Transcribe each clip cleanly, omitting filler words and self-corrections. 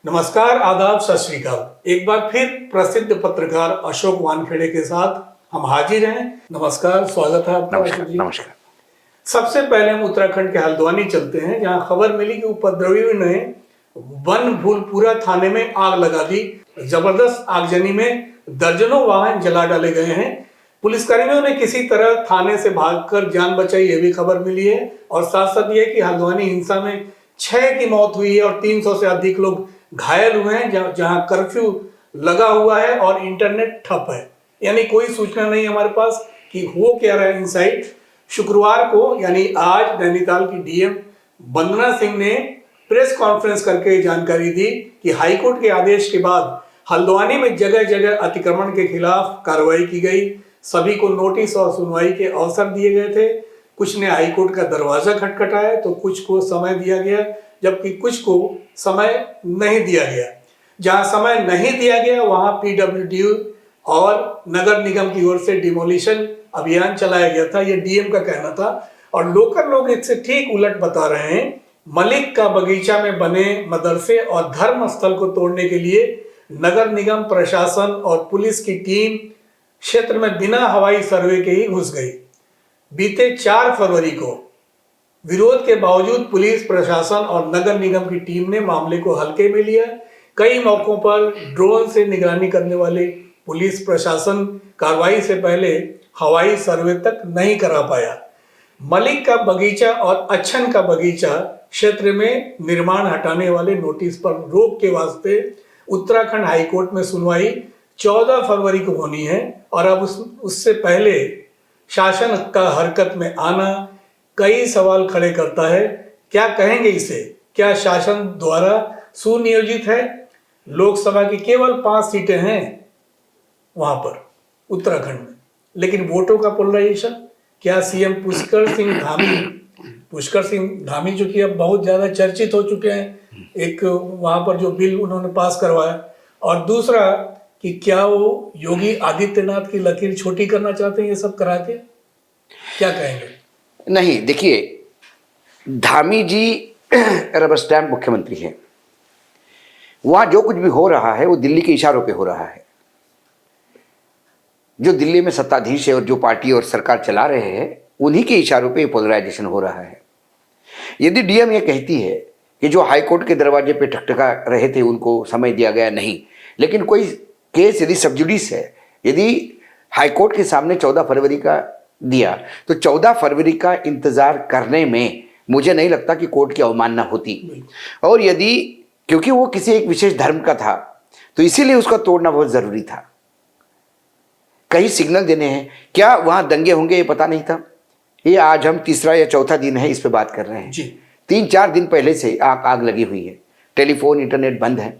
नमस्कार, आदाब, सत श्री अकाल। एक बार फिर प्रसिद्ध पत्रकार अशोक वानखेड़े के साथ हम हाजिर हैं। नमस्कार, स्वागत है आपका अशोक जी। नमस्कार। सबसे पहले हम उत्तराखंड के हल्द्वानी चलते हैं, जहां खबर मिली कि उपद्रवियों ने वन भूलपुरा थाने में आग लगा दी। जबरदस्त आगजनी में दर्जनों वाहन जला डाले गए हैं। पुलिसकर्मियों ने किसी तरह थाने से भागकर जान बचाई, ये भी खबर मिली है। और साथ साथ ये कि हल्द्वानी हिंसा में 6 की मौत हुई है और 300 से अधिक लोग घायल हुए हैं, जहां कर्फ्यू लगा हुआ है और इंटरनेट ठप है। यानी कोई सूचना नहीं हमारे पास कि हो क्या रहा है इनसाइड। शुक्रवार को यानी आज नैनीताल की डीएम वंदना सिंह ने प्रेस कॉन्फ्रेंस करके जानकारी दी कि हाईकोर्ट के आदेश के बाद हल्द्वानी में जगह जगह अतिक्रमण के खिलाफ कार्रवाई की गई। सभी को नोटिस और सुनवाई के अवसर दिए गए थे। कुछ ने हाईकोर्ट का दरवाजा खटखटाया तो कुछ को समय दिया गया, जबकि कुछ को समय नहीं दिया गया। जहां समय नहीं दिया गया वहां पीडब्ल्यूडी और नगर निगम की ओर से डिमोलिशन अभियान चलाया गया था, यह डीएम का कहना था। और लोकल लोग इससे ठीक उलट बता रहे हैं। मलिक का बगीचा में बने मदरसे और धर्म स्थल को तोड़ने के लिए नगर निगम प्रशासन और पुलिस की टीम क्षेत्र में बिना हवाई सर्वे के ही घुस गई। बीते 4 फरवरी को विरोध के बावजूद पुलिस प्रशासन और नगर निगम की टीम ने मामले को हल्के में लिया। कई मौकों पर ड्रोन से निगरानी करने वाले पुलिस प्रशासन कार्रवाई से पहले हवाई सर्वे तक नहीं करा पाया। मलिक का बगीचा और अच्छन का बगीचा क्षेत्र में निर्माण हटाने वाले नोटिस पर रोक के वास्ते उत्तराखंड हाईकोर्ट में सुनवाई 14 फरवरी को होनी है। और अब उससे पहले शासन का हरकत में आना कई सवाल खड़े करता है। क्या कहेंगे इसे? क्या शासन द्वारा सुनियोजित है? लोकसभा की केवल 5 सीटें हैं वहां पर उत्तराखंड में, लेकिन वोटों का पोलराइजेशन। क्या सीएम पुष्कर सिंह धामी जो कि अब बहुत ज्यादा चर्चित हो चुके हैं, एक वहां पर जो बिल उन्होंने पास करवाया, और दूसरा कि क्या वो योगी आदित्यनाथ की लकीर छोटी करना चाहते हैं ये सब करा के? क्या कहेंगे? नहीं, देखिए, धामी जी रबर स्टैम्प मुख्यमंत्री हैं। वहां जो कुछ भी हो रहा है वो दिल्ली के इशारों पे हो रहा है। जो दिल्ली में सत्ताधीश है और जो पार्टी और सरकार चला रहे हैं उन्हीं के इशारों पे पोलराइजेशन हो रहा है। यदि डीएम ये कहती है कि जो हाईकोर्ट के दरवाजे पे ठकठका रहे थे उनको समय दिया गया, नहीं, लेकिन कोई केस यदि सबजुडिस है, यदि हाईकोर्ट के सामने 14 फरवरी का दिया तो 14 फरवरी का इंतजार करने में मुझे नहीं लगता कि कोर्ट की अवमानना होती। और यदि क्योंकि वो किसी एक विशेष धर्म का था तो इसीलिए उसका तोड़ना बहुत जरूरी था। कई सिग्नल देने हैं। क्या वहां दंगे होंगे ये पता नहीं था। ये आज हम तीसरा या चौथा दिन है इस पे बात कर रहे हैं जी। 3-4 दिन पहले से आग लगी हुई है। टेलीफोन इंटरनेट बंद है,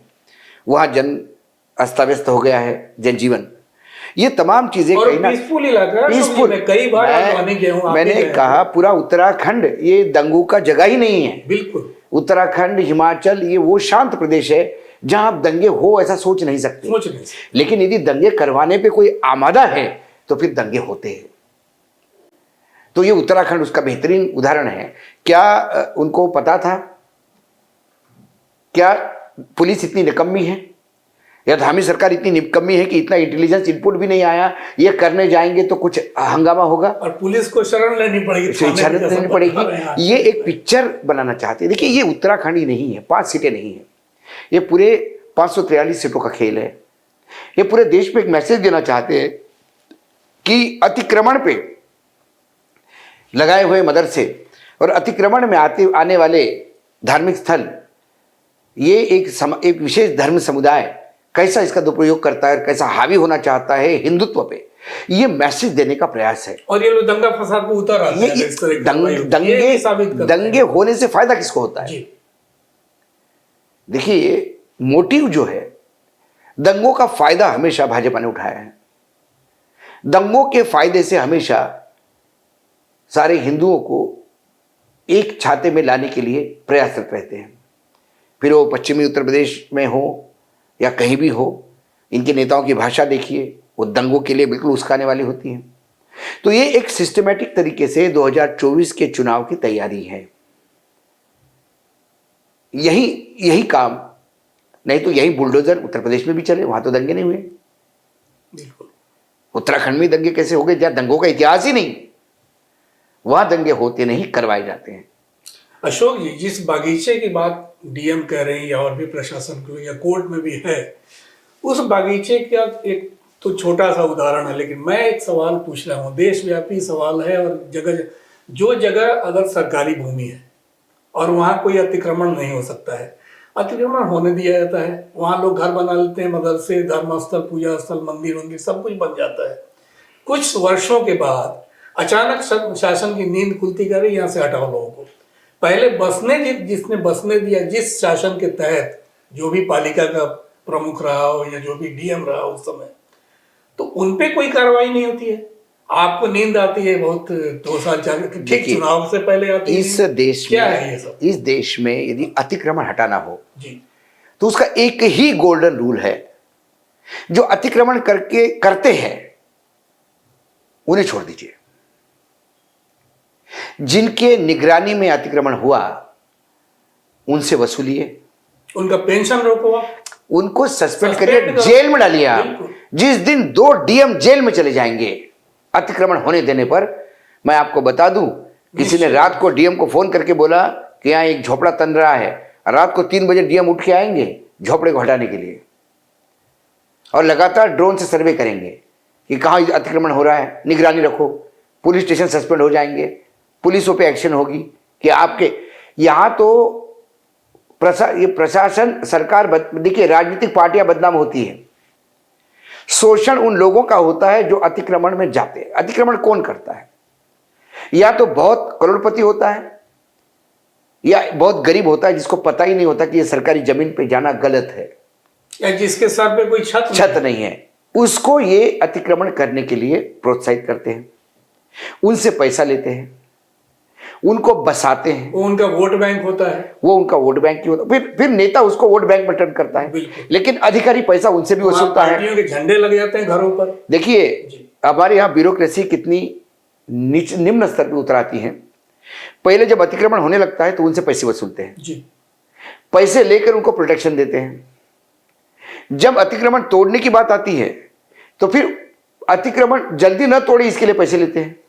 वहां जन अस्त-व्यस्त हो गया है, जनजीवन। ये तमाम चीजें कहीं ना पीसफुल इलाका, कई बार मैंने कहा पूरा उत्तराखंड ये दंगों का जगह ही नहीं है। बिल्कुल, उत्तराखंड, हिमाचल ये वो शांत प्रदेश है जहां आप दंगे हो ऐसा सोच नहीं सकते। लेकिन यदि दंगे करवाने पे कोई आमादा है तो फिर दंगे होते हैं। तो ये उत्तराखंड उसका बेहतरीन उदाहरण है। क्या उनको पता था? क्या पुलिस इतनी निकम्मी है या धामी सरकार इतनी निकम्मी है कि इतना इंटेलिजेंस इनपुट भी नहीं आया, ये करने जाएंगे तो कुछ हंगामा होगा और पुलिस को शरण लेनी पड़ेगी। ये एक पिक्चर बनाना चाहते हैं। देखिए, ये उत्तराखंड ही नहीं है, 5 सीटें नहीं है, ये पूरे 543 सीटों का खेल है। ये पूरे देश पे एक मैसेज देना चाहते हैं कि अतिक्रमण पे लगाए हुए मदरसे और अतिक्रमण में आने वाले धार्मिक स्थल, ये एक विशेष धर्म समुदाय कैसा इसका दुरुपयोग करता है और कैसा हावी होना चाहता है हिंदुत्व पे, ये मैसेज देने का प्रयास है। और ये लोग दंगा फसाद पे उतर आते हैं। दंगे होने से फायदा किसको होता है? देखिए, मोटिव जो है, दंगों का फायदा हमेशा भाजपा ने उठाया है। दंगों के फायदे से हमेशा सारे हिंदुओं को एक छाते में लाने के लिए प्रयासरत रहते हैं। फिर वो पश्चिमी उत्तर प्रदेश में हो या कहीं भी हो, इनके नेताओं की भाषा देखिए, वो दंगों के लिए बिल्कुल उस्काने वाली होती है। तो ये एक सिस्टमैटिक तरीके से 2024 के चुनाव की तैयारी है। यही काम नहीं तो यही बुलडोजर उत्तर प्रदेश में भी चले, वहां तो दंगे नहीं हुए। बिल्कुल। उत्तराखंड में दंगे कैसे हो गए, जहां दंगों का इतिहास ही नहीं, वहां दंगे होते नहीं, करवाए जाते हैं। अशोक जी, जिस बागीचे की बात डीएम कह रहे हैं या और भी प्रशासन को या कोर्ट में भी है, उस बागीचे का एक तो छोटा सा उदाहरण है, लेकिन मैं एक सवाल पूछ रहा हूँ, देशव्यापी सवाल है, और जगह जो जगह अगर सरकारी भूमि है और वहाँ कोई अतिक्रमण नहीं हो सकता है, अतिक्रमण होने दिया जाता है, वहाँ लोग घर बना लेते हैं, मदरसे, धर्मस्थल, पूजा स्थल, मंदिर वंदिर सब कुछ बन जाता है। कुछ वर्षों के बाद अचानक शासन की नींद खुलती करे, यहाँ से हटाओ लोगों को। पहले जिसने बसने दिया, जिस शासन के तहत जो भी पालिका का प्रमुख रहा हो या जो भी डीएम रहा उस समय, तो उनपे कोई कार्रवाई नहीं होती है। आपको नींद आती है बहुत 2 साल 4 ठीक चुनाव से पहले आती है। इस देश क्या में है ये सब? इस देश में यदि अतिक्रमण हटाना हो जी, तो उसका एक ही गोल्डन रूल है, जो अतिक्रमण करते हैं उन्हें छोड़ दीजिए। जिनके निगरानी में अतिक्रमण हुआ उनसे वसूलिए, उनका पेंशन रोको आप, उनको सस्पेंड सस्पेंड करिए, करो। जेल में डालिए आप। बिल्कुल। जिस दिन 2 डीएम जेल में चले जाएंगे अतिक्रमण होने देने पर, मैं आपको बता दूं, किसी ने रात को डीएम को फोन करके बोला कि यहाँ एक झोपड़ा तन रहा है, रात को 3 बजे डीएम उठ के आएंगे झोपड़े को हटाने के लिए और लगातार ड्रोन से सर्वे करेंगे कि कहाँ अतिक्रमण हो रहा है, निगरानी रखो। पुलिस स्टेशन सस्पेंड हो जाएंगे, पुलिसों पे एक्शन होगी कि आपके यहाँ तो ये प्रशासन, सरकार, देखिए राजनीतिक पार्टियां बदनाम होती है। शोषण उन लोगों का होता है जो अतिक्रमण में जाते हैं। अतिक्रमण कौन करता है? या तो बहुत करोड़पति होता है या बहुत गरीब होता है जिसको पता ही नहीं होता कि ये सरकारी जमीन पे जाना गलत है, या जिसके सर पे कोई छत नहीं है, उसको ये अतिक्रमण करने के लिए प्रोत्साहित करते हैं, उनसे पैसा लेते हैं, उनको बसाते हैं। वो उनका वोट बैंक होता है, वो उनका वोट बैंक ही होता है। फिर नेता उसको वोट बैंक में टर्न करता है, बिल्कुल। लेकिन अधिकारी पैसा उनसे भी वसूलता है। पार्टियों के झंडे लग जाते हैं घरों पर। देखिए हमारे यहाँ ब्यूरोक्रेसी कितनी निम्न स्तर पर उतर आती है। पहले जब अतिक्रमण होने लगता है तो उनसे पैसे वसूलते हैं जी, पैसे लेकर उनको प्रोटेक्शन देते हैं। जब अतिक्रमण तोड़ने की बात आती है तो फिर अतिक्रमण जल्दी न तोड़े इसके लिए पैसे लेते हैं।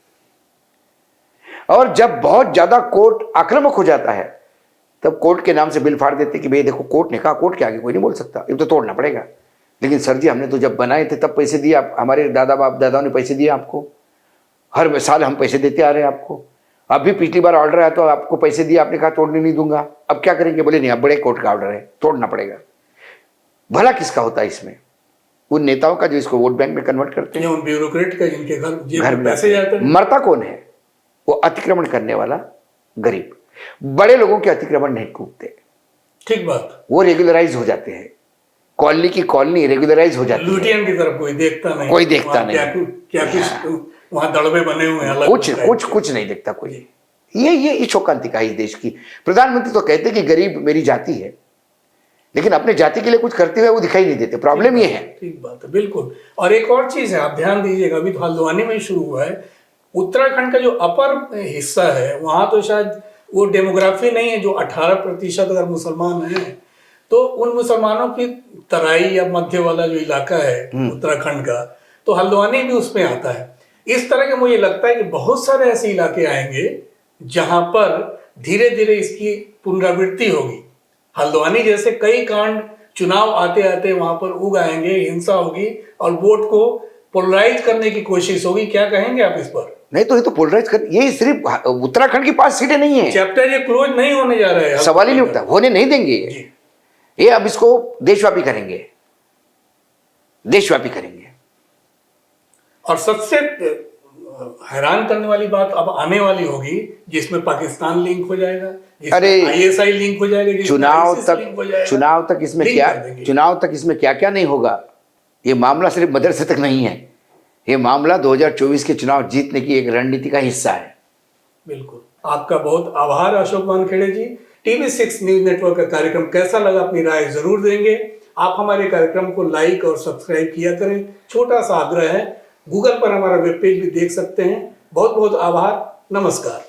और जब बहुत ज्यादा कोर्ट आक्रामक हो जाता है तब कोर्ट के नाम से बिल फाड़ देते कि भाई देखो कोर्ट ने कहा, कोर्ट के आगे कोई नहीं बोल सकता, ये तो तोड़ना पड़ेगा। लेकिन सर जी हमने तो जब बनाए थे तब पैसे दिए, आप हमारे दादा बाप दादाओं ने पैसे दिए आपको, हर साल हम पैसे देते आ रहे हैं आपको। अभी पिछली बार ऑर्डर आया तो आपको पैसे दिए, आपने कहा तोड़ने नहीं दूंगा, अब क्या करेंगे? बोले नहीं अब बड़े कोर्ट का ऑर्डर है, तोड़ना पड़ेगा। भला किसका होता है इसमें? उन नेताओं का जो इसको वोट बैंक में कन्वर्ट करते हैं, उन ब्यूरोक्रेट का जिनके घर में पैसे जाते हैं। मरता कौन है? वो अतिक्रमण करने वाला गरीब। बड़े लोगों के अतिक्रमण नहीं कूदते, ठीक बात, वो रेगुलराइज हो जाते हैं, कॉलोनी की कॉलोनी रेगुलराइज हो जाती है। लुटियन की तरफ कोई देखता नहीं, कोई देखता नहीं, क्या कुछ वहां दड़बे बने हुए हैं, कुछ नहीं देखता कोई। ये शोकांतिका है इस देश की। प्रधानमंत्री तो कहते हैं कि गरीब मेरी जाति है, लेकिन अपने जाति के लिए कुछ करते हुए वो दिखाई नहीं देते। प्रॉब्लम ये है। ठीक बात है, बिल्कुल। और एक और चीज है, आप ध्यान दीजिएगा, अभी तो हल्द्वानी में ही शुरू हुआ है। उत्तराखंड का जो अपर हिस्सा है वहां तो शायद वो डेमोग्राफी नहीं है जो 18% अगर मुसलमान हैं, तो उन मुसलमानों की तराई या मध्य वाला जो इलाका है उत्तराखंड का, तो हल्द्वानी भी उसमें आता है। इस तरह के मुझे लगता है कि बहुत सारे ऐसे इलाके आएंगे जहां पर धीरे धीरे इसकी पुनरावृत्ति होगी। हल्द्वानी जैसे कई कांड चुनाव आते आते वहां पर उग आएंगे, हिंसा होगी और वोट को पोलराइज करने की कोशिश होगी। क्या कहेंगे आप इस पर? नहीं तो ये तो पोलराइज कर, ये सिर्फ उत्तराखंड की 5 सीटें नहीं है, चैप्टर ये क्लोज नहीं होने जा रहा है, सवाल ही नहीं उठता, होने नहीं देंगे ये अब इसको देशव्यापी करेंगे, देशव्यापी करेंगे। और सबसे हैरान करने वाली बात अब आने वाली होगी जिसमें पाकिस्तान लिंक हो जाएगा, अरे आईएसआई लिंक हो जाएगा, चुनाव तक इसमें क्या क्या नहीं होगा। ये मामला सिर्फ मदरसे तक नहीं है, ये मामला 2024 के चुनाव जीतने की एक रणनीति का हिस्सा है। बिल्कुल। आपका बहुत आभार अशोक वानखेड़े जी। TV6 न्यूज नेटवर्क का कार्यक्रम कैसा लगा अपनी राय जरूर देंगे। आप हमारे कार्यक्रम को लाइक और सब्सक्राइब किया करें, छोटा सा आग्रह है। गूगल पर हमारा वेब पेज भी देख सकते हैं। बहुत बहुत आभार, नमस्कार।